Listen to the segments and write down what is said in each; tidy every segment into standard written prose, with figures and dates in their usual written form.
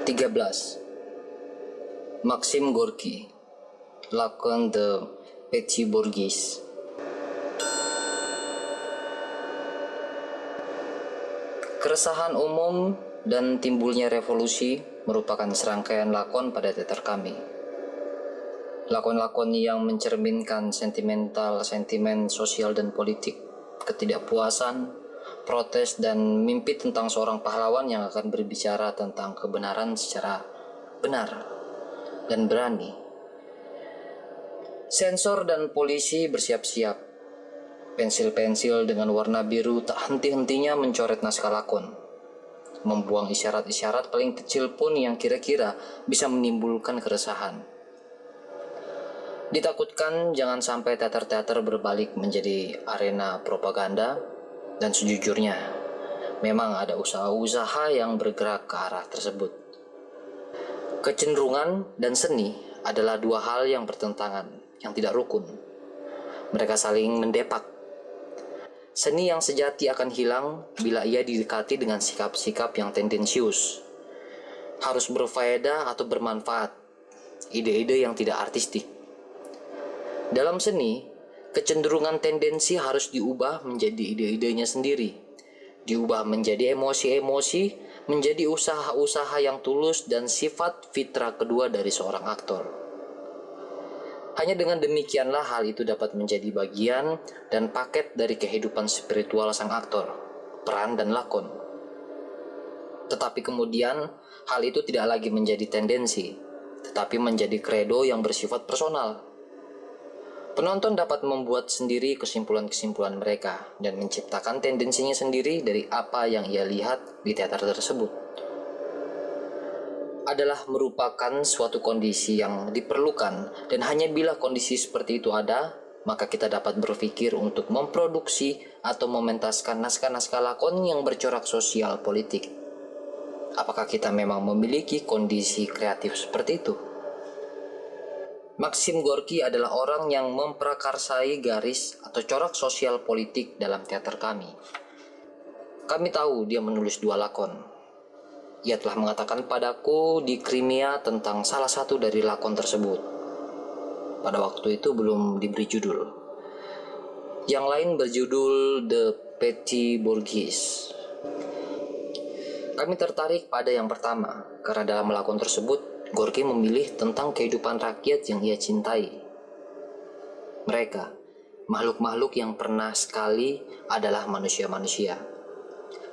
13. Maxim Gorky, lakon The Petit Bourgeois. Keresahan umum dan timbulnya revolusi merupakan serangkaian lakon pada teater kami. Lakon-lakon yang mencerminkan sentimen sosial dan politik, ketidakpuasan, protes, dan mimpi tentang seorang pahlawan yang akan berbicara tentang kebenaran secara benar dan berani. Sensor dan polisi bersiap-siap. Pensil-pensil dengan warna biru tak henti-hentinya mencoret naskah lakon, membuang isyarat-isyarat paling kecil pun yang kira-kira bisa menimbulkan keresahan. Ditakutkan jangan sampai teater-teater berbalik menjadi arena propaganda, dan sejujurnya memang ada usaha-usaha yang bergerak ke arah tersebut. Kecenderungan dan seni adalah dua hal yang bertentangan, yang tidak rukun. Mereka saling mendepak. Seni yang sejati akan hilang bila ia didekati dengan sikap-sikap yang tendensius. Harus berfaedah atau bermanfaat, ide-ide yang tidak artistik. Dalam seni, kecenderungan tendensi harus diubah menjadi ide-idenya sendiri, diubah menjadi emosi-emosi, menjadi usaha-usaha yang tulus dan sifat fitrah kedua dari seorang aktor. Hanya dengan demikianlah hal itu dapat menjadi bagian dan paket dari kehidupan spiritual sang aktor, peran dan lakon. Tetapi kemudian, hal itu tidak lagi menjadi tendensi, tetapi menjadi kredo yang bersifat personal. Penonton dapat membuat sendiri kesimpulan-kesimpulan mereka dan menciptakan tendensinya sendiri dari apa yang ia lihat di teater tersebut. Adalah merupakan suatu kondisi yang diperlukan, dan hanya bila kondisi seperti itu ada, maka kita dapat berpikir untuk memproduksi atau mementaskan naskah-naskah lakon yang bercorak sosial politik. Apakah kita memang memiliki kondisi kreatif seperti itu? Maxim Gorky adalah orang yang memprakarsai garis atau corak sosial politik dalam teater kami. Kami tahu dia menulis dua lakon. Ia telah mengatakan padaku di Crimea tentang salah satu dari lakon tersebut. Pada waktu itu belum diberi judul. Yang lain berjudul The Petit Bourgeois. Kami tertarik pada yang pertama karena dalam lakon tersebut Gorky memilih tentang kehidupan rakyat yang ia cintai. Mereka, makhluk-makhluk yang pernah sekali adalah manusia-manusia,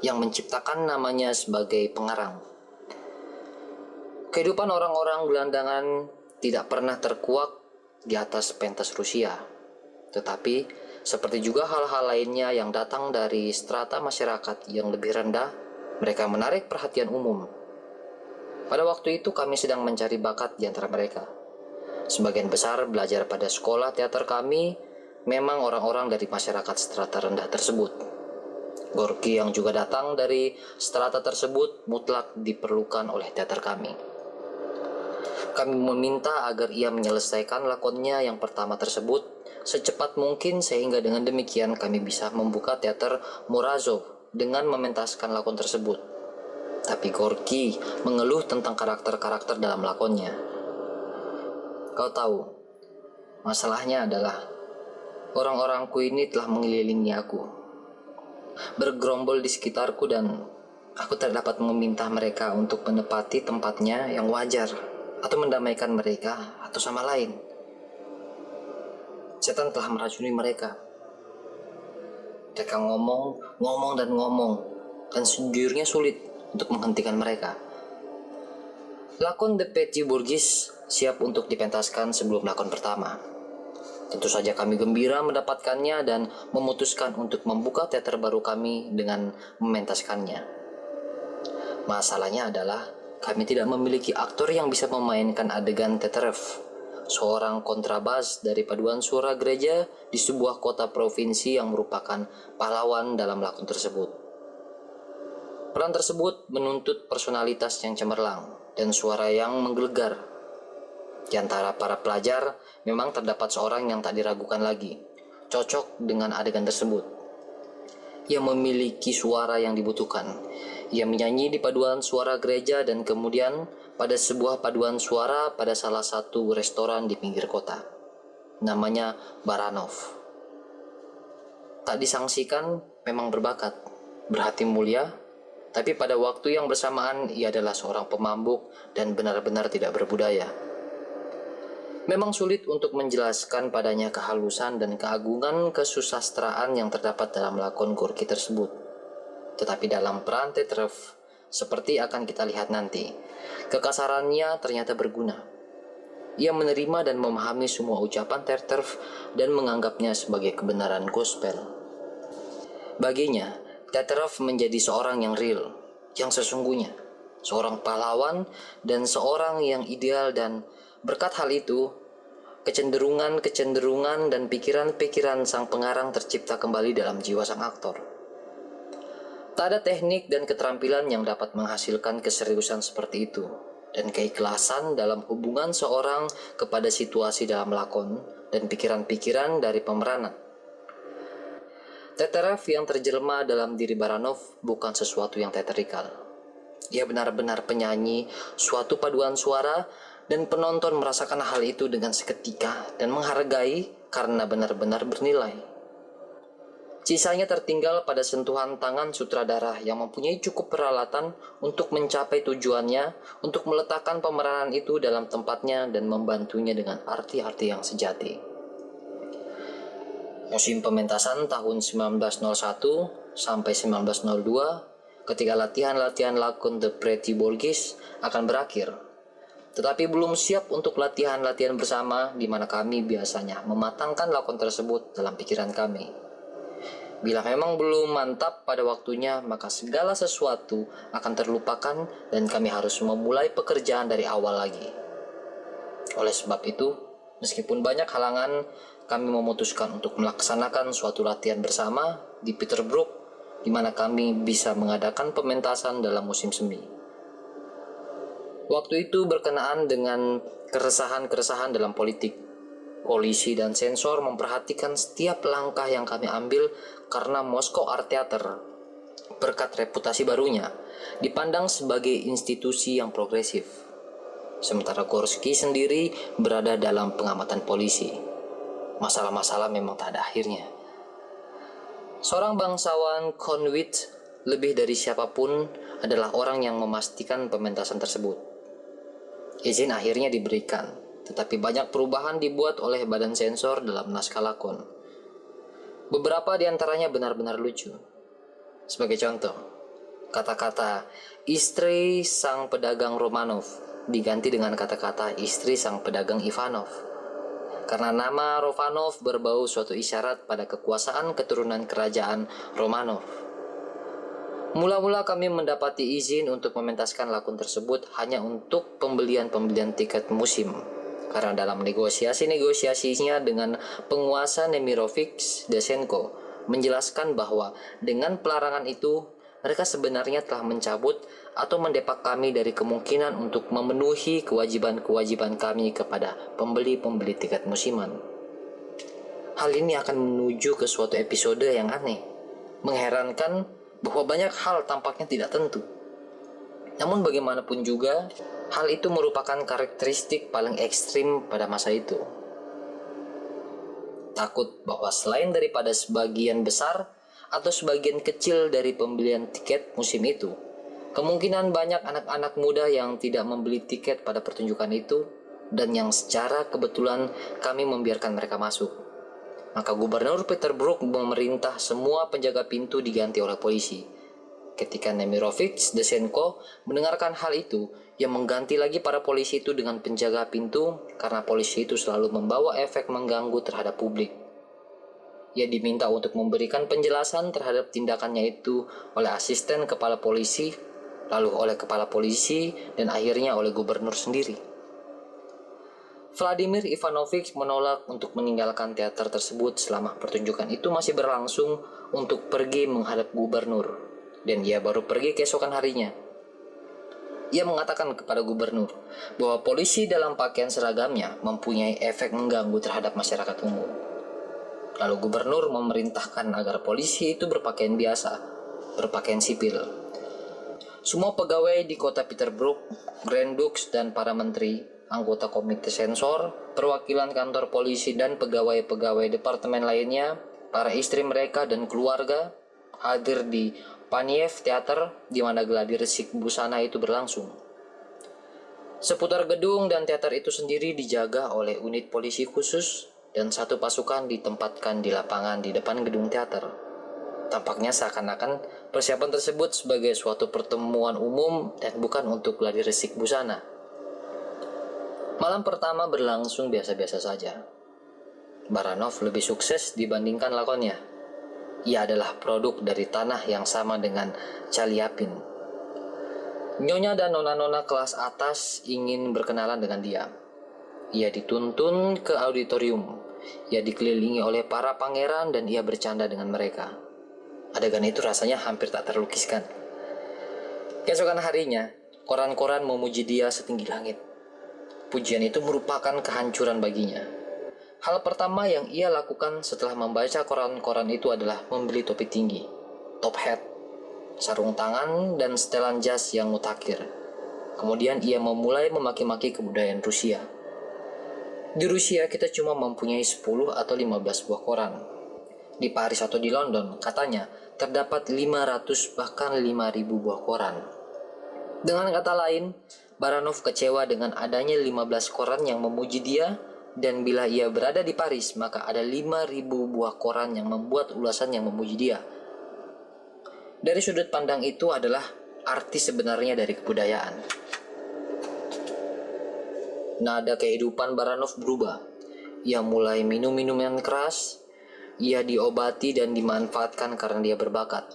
yang menciptakan namanya sebagai pengarang. Kehidupan orang-orang gelandangan tidak pernah terkuak di atas pentas Rusia, tetapi seperti juga hal-hal lainnya yang datang dari strata masyarakat yang lebih rendah, mereka menarik perhatian umum. Pada waktu itu kami sedang mencari bakat di antara mereka. Sebagian besar belajar pada sekolah teater kami memang orang-orang dari masyarakat strata rendah tersebut. Gorky yang juga datang dari strata tersebut mutlak diperlukan oleh teater kami. Kami meminta agar ia menyelesaikan lakonnya yang pertama tersebut secepat mungkin, sehingga dengan demikian kami bisa membuka teater Murazov dengan mementaskan lakon tersebut. Tapi Gorky mengeluh tentang karakter-karakter dalam lakonnya. Kau tahu, masalahnya adalah orang-orangku ini telah mengelilingi aku, bergerombol di sekitarku, dan aku tidak dapat meminta mereka untuk menepati tempatnya yang wajar atau mendamaikan mereka atau sama lain. Setan telah meracuni mereka. Mereka ngomong dan sejujurnya sulit untuk menghentikan mereka. Lakon The Petit Bourgeois siap untuk dipentaskan sebelum lakon pertama. Tentu saja kami gembira mendapatkannya dan memutuskan untuk membuka teater baru kami dengan mementaskannya. Masalahnya adalah kami tidak memiliki aktor yang bisa memainkan adegan Teterev, seorang kontrabas dari paduan suara gereja di sebuah kota provinsi yang merupakan pahlawan dalam lakon tersebut. Peran tersebut menuntut personalitas yang cemerlang dan suara yang menggelegar. Di antara para pelajar, memang terdapat seorang yang tak diragukan lagi, cocok dengan adegan tersebut. Ia memiliki suara yang dibutuhkan. Ia menyanyi di paduan suara gereja dan kemudian pada sebuah paduan suara pada salah satu restoran di pinggir kota. Namanya Baranov. Tak disangsikan, memang berbakat, berhati mulia, tapi pada waktu yang bersamaan ia adalah seorang pemabuk dan benar-benar tidak berbudaya. Memang sulit untuk menjelaskan padanya kehalusan dan keagungan kesusastraan yang terdapat dalam lakon Gorki tersebut. Tetapi dalam peran Teterев, seperti akan kita lihat nanti, kekasarannya ternyata berguna. Ia menerima dan memahami semua ucapan Teterев dan menganggapnya sebagai kebenaran gospel. Baginya, Teterев menjadi seorang yang real, yang sesungguhnya, seorang pahlawan dan seorang yang ideal, dan berkat hal itu, kecenderungan dan pikiran-pikiran sang pengarang tercipta kembali dalam jiwa sang aktor. Tak ada teknik dan keterampilan yang dapat menghasilkan keseriusan seperti itu, dan keikhlasan dalam hubungan seorang kepada situasi dalam lakon dan pikiran-pikiran dari pemeranan. Teterев yang terjelma dalam diri Baranov bukan sesuatu yang teatrikal. Ia benar-benar penyanyi, suatu paduan suara, dan penonton merasakan hal itu dengan seketika dan menghargai karena benar-benar bernilai. Sisanya tertinggal pada sentuhan tangan sutradara yang mempunyai cukup peralatan untuk mencapai tujuannya, untuk meletakkan pemeranan itu dalam tempatnya dan membantunya dengan arti-arti yang sejati. Musim pementasan tahun 1901 sampai 1902, ketika latihan-latihan lakon The Pretty Borgis akan berakhir. Tetapi belum siap untuk latihan-latihan bersama di mana kami biasanya mematangkan lakon tersebut dalam pikiran kami. Bila memang belum mantap pada waktunya, maka segala sesuatu akan terlupakan dan kami harus memulai pekerjaan dari awal lagi. Oleh sebab itu, meskipun banyak halangan, kami memutuskan untuk melaksanakan suatu latihan bersama di Peterbrook, di mana kami bisa mengadakan pementasan dalam musim semi. Waktu itu berkenaan dengan keresahan-keresahan dalam politik. Polisi dan sensor memperhatikan setiap langkah yang kami ambil karena Moscow Art Theater, berkat reputasi barunya, dipandang sebagai institusi yang progresif. Sementara Gorski sendiri berada dalam pengamatan polisi. Masalah-masalah memang tak ada akhirnya. Seorang bangsawan Conwit lebih dari siapapun adalah orang yang memastikan pementasan tersebut. Izin akhirnya diberikan, tetapi banyak perubahan dibuat oleh badan sensor dalam naskah lakon. Beberapa di antaranya benar-benar lucu. Sebagai contoh, kata-kata istri sang pedagang Romanov diganti dengan kata-kata istri sang pedagang Ivanov. Karena nama Romanov berbau suatu isyarat pada kekuasaan keturunan kerajaan Romanov. Mula-mula kami mendapati izin untuk mementaskan lakon tersebut hanya untuk pembelian tiket musim. Karena dalam negosiasinya dengan penguasa Nemirovich Desenko menjelaskan bahwa dengan pelarangan itu mereka sebenarnya telah mencabut atau mendepak kami dari kemungkinan untuk memenuhi kewajiban-kewajiban kami kepada pembeli-pembeli tiket musiman. Hal ini akan menuju ke suatu episode yang aneh, mengherankan bahwa banyak hal tampaknya tidak tentu. Namun bagaimanapun juga, hal itu merupakan karakteristik paling ekstrim pada masa itu. Takut bahwa selain daripada sebagian besar atau sebagian kecil dari pembelian tiket musim itu, kemungkinan banyak anak-anak muda yang tidak membeli tiket pada pertunjukan itu dan yang secara kebetulan kami membiarkan mereka masuk. Maka Gubernur Peterbrook memerintah semua penjaga pintu diganti oleh polisi. Ketika Nemirovich Desenko mendengarkan hal itu, ia mengganti lagi para polisi itu dengan penjaga pintu karena polisi itu selalu membawa efek mengganggu terhadap publik. Ia diminta untuk memberikan penjelasan terhadap tindakannya itu oleh asisten kepala polisi, lalu oleh kepala polisi, dan akhirnya oleh gubernur sendiri. Vladimir Ivanovich menolak untuk meninggalkan teater tersebut selama pertunjukan itu masih berlangsung untuk pergi menghadap gubernur, dan ia baru pergi keesokan harinya. Ia mengatakan kepada gubernur bahwa polisi dalam pakaian seragamnya mempunyai efek mengganggu terhadap masyarakat umum. Lalu gubernur memerintahkan agar polisi itu berpakaian biasa, berpakaian sipil. Semua pegawai di kota Petersburg, Grand Dukes dan para menteri, anggota komite sensor, perwakilan kantor polisi dan pegawai-pegawai departemen lainnya, para istri mereka dan keluarga hadir di Paniev Theater di mana gladi resik busana itu berlangsung. Seputar gedung dan teater itu sendiri dijaga oleh unit polisi khusus dan satu pasukan ditempatkan di lapangan di depan gedung teater. Tampaknya seakan-akan persiapan tersebut sebagai suatu pertemuan umum dan bukan untuk gladi resik busana. Malam pertama berlangsung biasa-biasa saja. Baranov lebih sukses dibandingkan lakonnya. Ia adalah produk dari tanah yang sama dengan Chaliapin. Nyonya dan nona-nona kelas atas ingin berkenalan dengan dia. Ia dituntun ke auditorium. Ia dikelilingi oleh para pangeran dan ia bercanda dengan mereka. Adegan itu rasanya hampir tak terlukiskan. Keesokan harinya, koran-koran memuji dia setinggi langit. Pujian itu merupakan kehancuran baginya. Hal pertama yang ia lakukan setelah membaca koran-koran itu adalah membeli topi tinggi, top hat, sarung tangan, dan setelan jas yang mutakhir. Kemudian ia memulai memaki-maki kebudayaan Rusia. Di Rusia kita cuma mempunyai 10 atau 15 buah koran. Di Paris atau di London, katanya, terdapat 500 bahkan 5.000 buah koran. Dengan kata lain, Baranov kecewa dengan adanya 15 koran yang memuji dia, dan bila ia berada di Paris, maka ada 5.000 buah koran yang membuat ulasan yang memuji dia. Dari sudut pandang itu adalah arti sebenarnya dari kebudayaan. Nada kehidupan Baranov berubah. Ia mulai minum minuman keras. Ia diobati dan dimanfaatkan karena dia berbakat.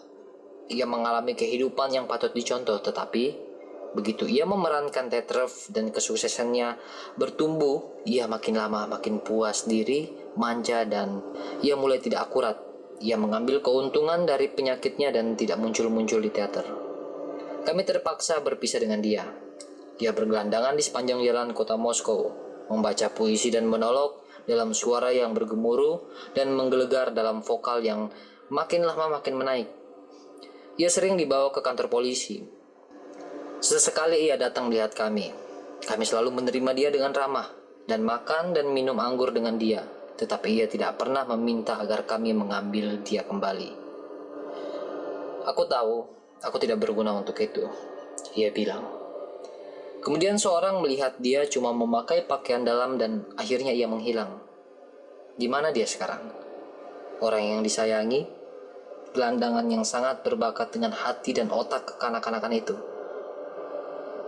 Ia mengalami kehidupan yang patut dicontoh, tetapi begitu ia memerankan Tetrov dan kesuksesannya bertumbuh, ia makin lama makin puas diri, manja, dan ia mulai tidak akurat. Ia mengambil keuntungan dari penyakitnya dan tidak muncul-muncul di teater. Kami terpaksa berpisah dengan dia. Dia bergelandangan di sepanjang jalan kota Moskow, membaca puisi dan monolog dalam suara yang bergemuruh dan menggelegar dalam vokal yang makin lama makin menaik. Ia sering dibawa ke kantor polisi. Sesekali ia datang melihat kami. Kami selalu menerima dia dengan ramah dan makan dan minum anggur dengan dia, tetapi ia tidak pernah meminta agar kami mengambil dia kembali. Aku tahu, aku tidak berguna untuk itu, ia bilang. Kemudian seorang melihat dia cuma memakai pakaian dalam dan akhirnya ia menghilang. Di mana dia sekarang? Orang yang disayangi, gelandangan yang sangat berbakat dengan hati dan otak kekanak-kanakan itu.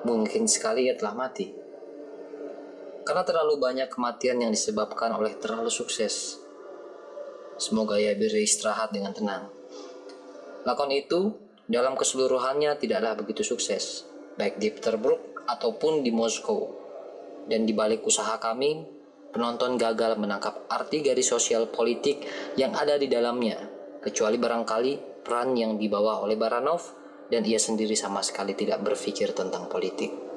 Mungkin sekali ia telah mati. Karena terlalu banyak kematian yang disebabkan oleh terlalu sukses. Semoga ia beristirahat dengan tenang. Lakon itu dalam keseluruhannya tidaklah begitu sukses, baik di Petersburg ataupun di Moskow. Dan di balik usaha kami, penonton gagal menangkap arti garis sosial politik yang ada di dalamnya, kecuali barangkali peran yang dibawa oleh Baranov, dan ia sendiri sama sekali tidak berpikir tentang politik.